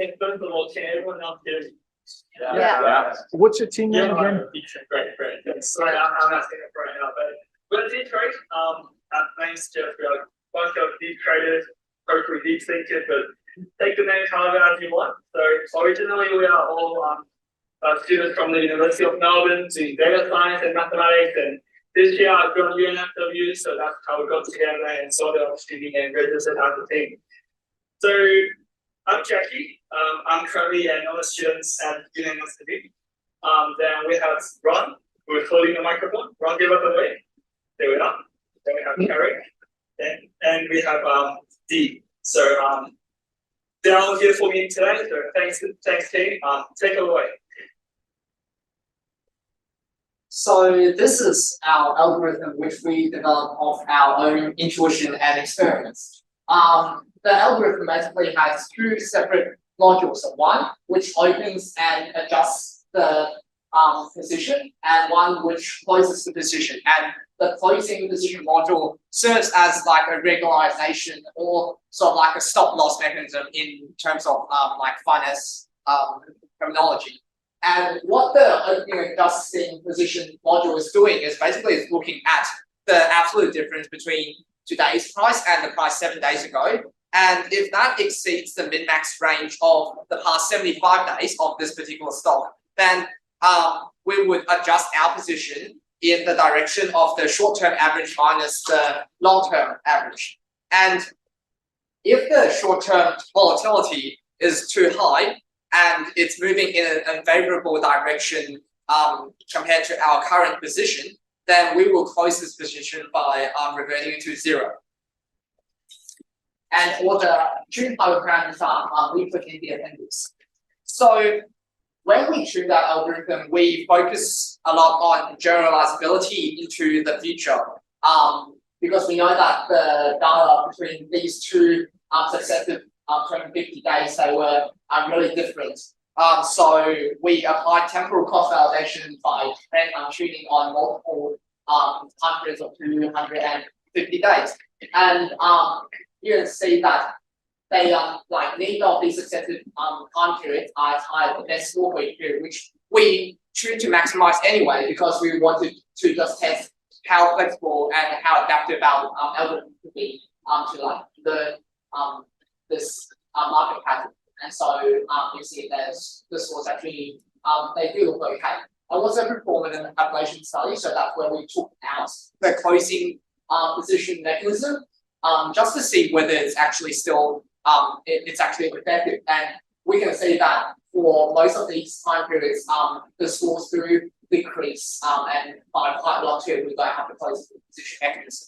think first of all, can everyone else hear me? Yeah. What's your team name again? Great. Sorry, I'm asking it right now, but we're Deeptrade. Our name's just a bunch of deep traders, hopefully deep thinkers, but take the name however as you want. So originally we are all students from the University of Melbourne doing data science and mathematics, and this year I've joined UNFW, so that's how we got together and saw the opportunity and registered as a team. So I'm Jackie. I'm currently another student at UNFW. Then we have Ron, who is holding the microphone. Ron, give us a wave. There we are. Then we have Eric, and we have Dee. So they're all here for me today. So thanks team. Take it away. So this is our algorithm which we developed of our own intuition and experiments. The algorithm basically has two separate modules. One which opens and adjusts the position, and one which closes the position. And the closing position module serves as like a regularization or sort of like a stop loss mechanism in terms of like finance terminology. And what the opening and adjusting position module is doing is basically it's looking at the absolute difference between today's price and the price 7 days ago. And if that exceeds the min-max range of the past 75 days of this particular stock, then we would adjust our position in the direction of the short-term average minus the long-term average. And if the short-term volatility is too high and it's moving in an unfavorable direction compared to our current position, then we will close this position by reverting it to zero. And what the tune power parameters are, we put in the appendix. So when we tune that algorithm, we focus a lot on generalizability into the future, because we know that the data between these two successive 250 days, they were really different. So we applied temporal cross validation by tuning on multiple hundreds of 250 days. And you can see that they like neither of these successive time periods are higher than best 4-week period, which we tuned to maximize anyway because we wanted to just test how flexible and how adaptive our algorithm could be to like learn this market pattern. And so you see this was actually they do look okay. I also performed an ablation study, so that's where we took out the closing position mechanism just to see whether it's actually still it's actually effective. And we can see that for most of these time periods, the scores do decrease, and by quite a lot too, we don't have to close the position mechanism.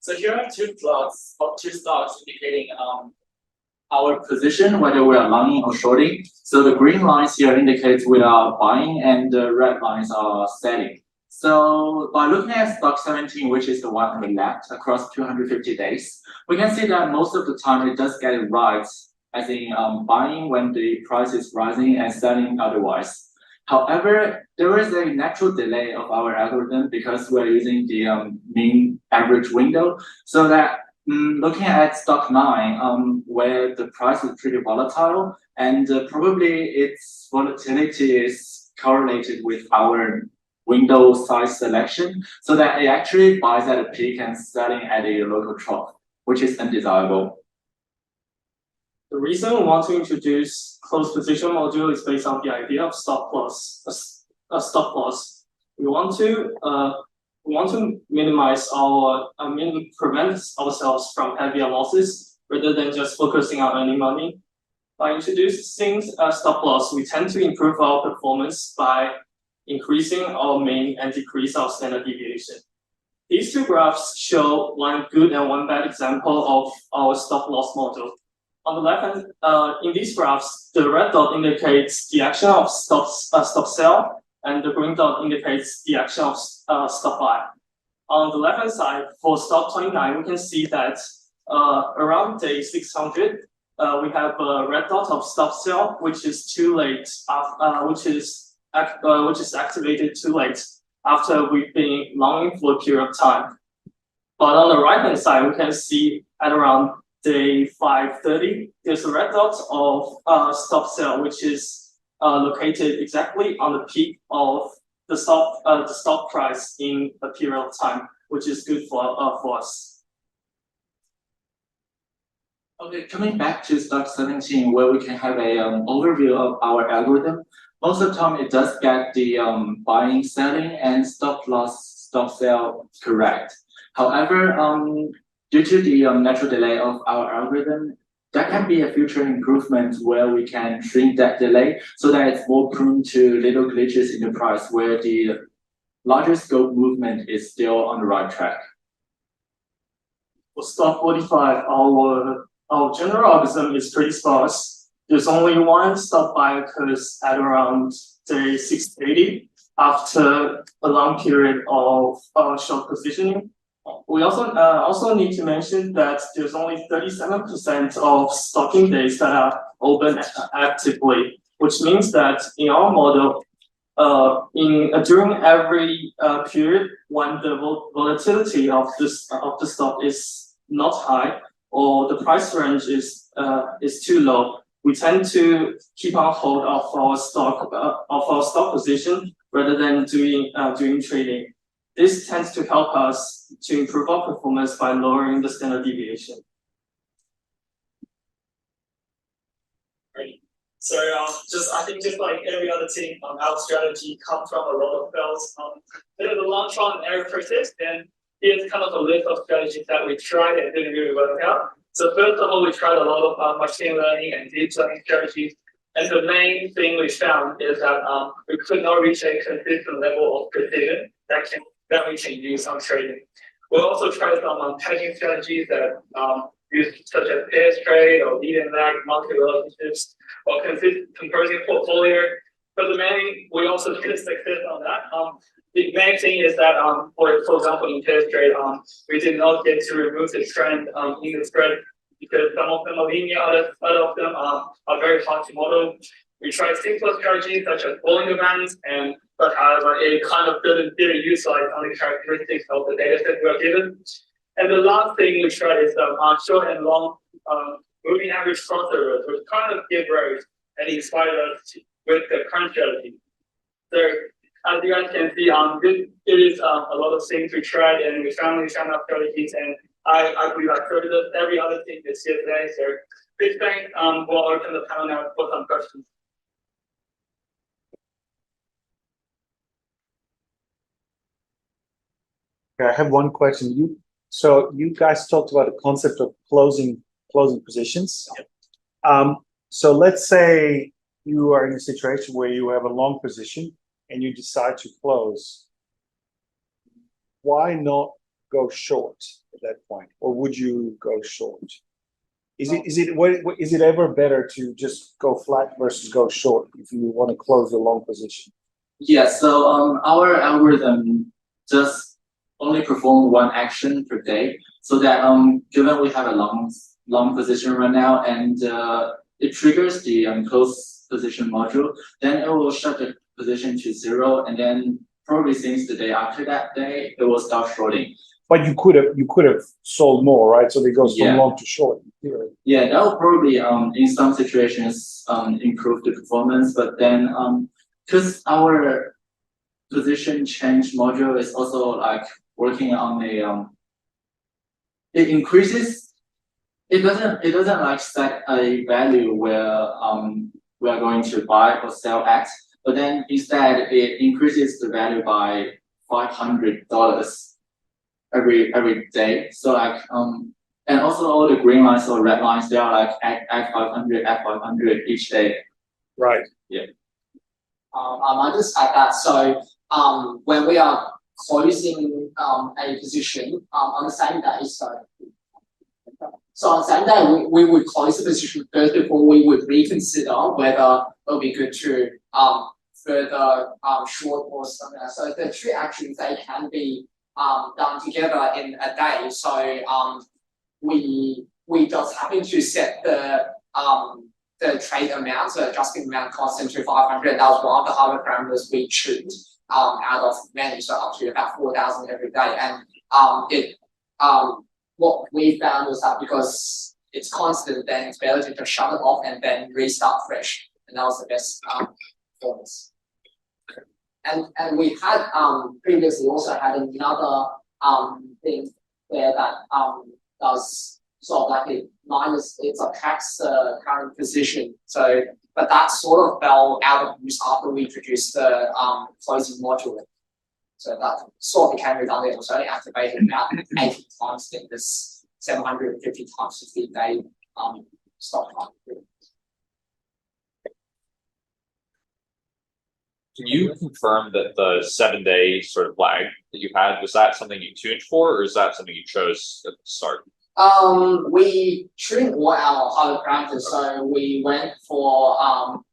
So here are two plots of two stocks indicating our position, whether we are longing or shorting. So the green lines here indicate we are buying, and the red lines are selling. So by looking at stock 17, which is the one on the left across 250 days, we can see that most of the time it does get it right, as in buying when the price is rising and selling otherwise. However, there is a natural delay of our algorithm because we're using the mean average window, so that looking at stock 9, where the price is pretty volatile, and probably its volatility is correlated with our window size selection, so that it actually buys at a peak and selling at a local trough, which is undesirable. The reason we want to introduce closed position module is based on the idea of stop loss. Stop loss. We want to minimize our, prevent ourselves from heavier losses rather than just focusing on earning money. By introducing a stop loss, we tend to improve our performance by increasing our mean and decrease our standard deviation. These two graphs show one good and one bad example of our stop loss model. On the left hand, in these graphs, the red dot indicates the action of stop sell, and the green dot indicates the action of stop buy. On the left hand side, for stock 29, we can see that around day 600, we have a red dot of stop sell, which is too late, which is activated too late after we've been longing for a period of time. But on the right hand side, we can see at around day 5:30, there's a red dot of stop sell, which is located exactly on the peak of the stock price in a period of time, which is good for us. Okay, coming back to stock 17, where we can have a overview of our algorithm. Most of the time, it does get the buying, selling, and stop loss, stop sell correct. However, due to the natural delay of our algorithm, that can be a future improvement where we can shrink that delay so that it's more prone to little glitches in the price where the larger scope movement is still on the right track. For stock 45, our general algorithm is pretty sparse. There's only one stop buy occurs at around day 680 after a long period of short positioning. We also need to mention that there's only 37% of stocking days that are open actively, which means that in our model, during every period when the volatility of the stock is not high or the price range is too low, we tend to keep on hold of our stock position rather than doing trading. This tends to help us to improve our performance by lowering the standard deviation. Great. So I think just like every other team, our strategy comes from a lot of fails. Bit of a long trial and error process. And here's kind of a list of strategies that we tried and didn't really work out. So first of all, we tried a lot of machine learning and deep learning strategies. And the main thing we found is that we could not reach a consistent level of precision that we can use on trading. We also tried some hedging strategies that use such as pairs trade or lead and lag market relationships or composing portfolio. But we also did success on that. The main thing is that for example in pairs trade, we did not get to remove the trend in the spread because some of them are linear, other of them are very hard to model. We tried simpler strategies such as Bollinger Bands, but however, it kind of didn't utilize only characteristics of the data set we were given. And the last thing we tried is short and long moving average crossovers, which kind of give rise and inspired us with the current strategy. So as you guys can see, it is a lot of things we tried, and we finally found our strategies. And I believe I covered every other thing this year today. So please thank. We'll open the panel now for some questions. Okay, I have one question. So you guys talked about the concept of closing positions. Yep. So let's say you are in a situation where you have a long position and you decide to close. Why not go short at that point, or would you go short? Is it ever better to just go flat versus go short if you want to close a long position? Yeah, so our algorithm just only perform one action per day, so that given we have a long position right now and it triggers the close position module, then it will shut the position to 0, and then probably since the day after that day it will start shorting. But you could have sold more, right? So it goes from long to short. Yeah, that will probably in some situations improve the performance, but then because our position change module is also like working on a it increases. It doesn't like set a value where we are going to buy or sell at, but then instead it increases the value by $500 every day. So like and also all the green lines or red lines, they are like at 500 at 500 each day. Right. Yeah. I just add that. So when we are closing a position on the same day, so on the same day we would close the position first before we would reconsider whether it would be good to further short or something. So the two actions, they can be done together in a day. So we just happen to set the trade amount, so adjusting amount constant to 500. That was one of the other parameters we choose out of many, so up to about 4,000 every day. And what we found was that because it's constant, then it's better to just shut it off and then restart fresh. And that was the best performance. And we had previously also had another thing there that does sort of like it subtracts the current position. So but that sort of fell out of use after we introduced the closing module. So that sort of became redundant. It was only activated about 80 times in this 750 times 15-day stop time. Can you confirm that the 7-day sort of lag that you had, was that something you tuned for, or is that something you chose at the start? We tuned all our other parameters, so we went for all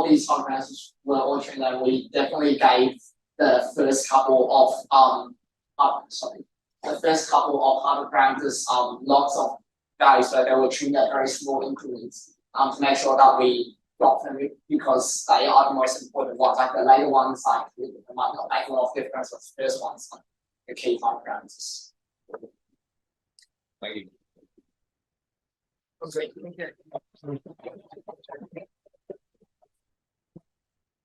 of these other parameters were all tuned, and we definitely gave the first couple of the first couple of other parameters lots of values, so they were tuned at very small increments to make sure that we drop them because they are the most important ones. Like the later ones, like they might not make a lot of difference, but the first ones, like the key time parameters. Thank you. Okay.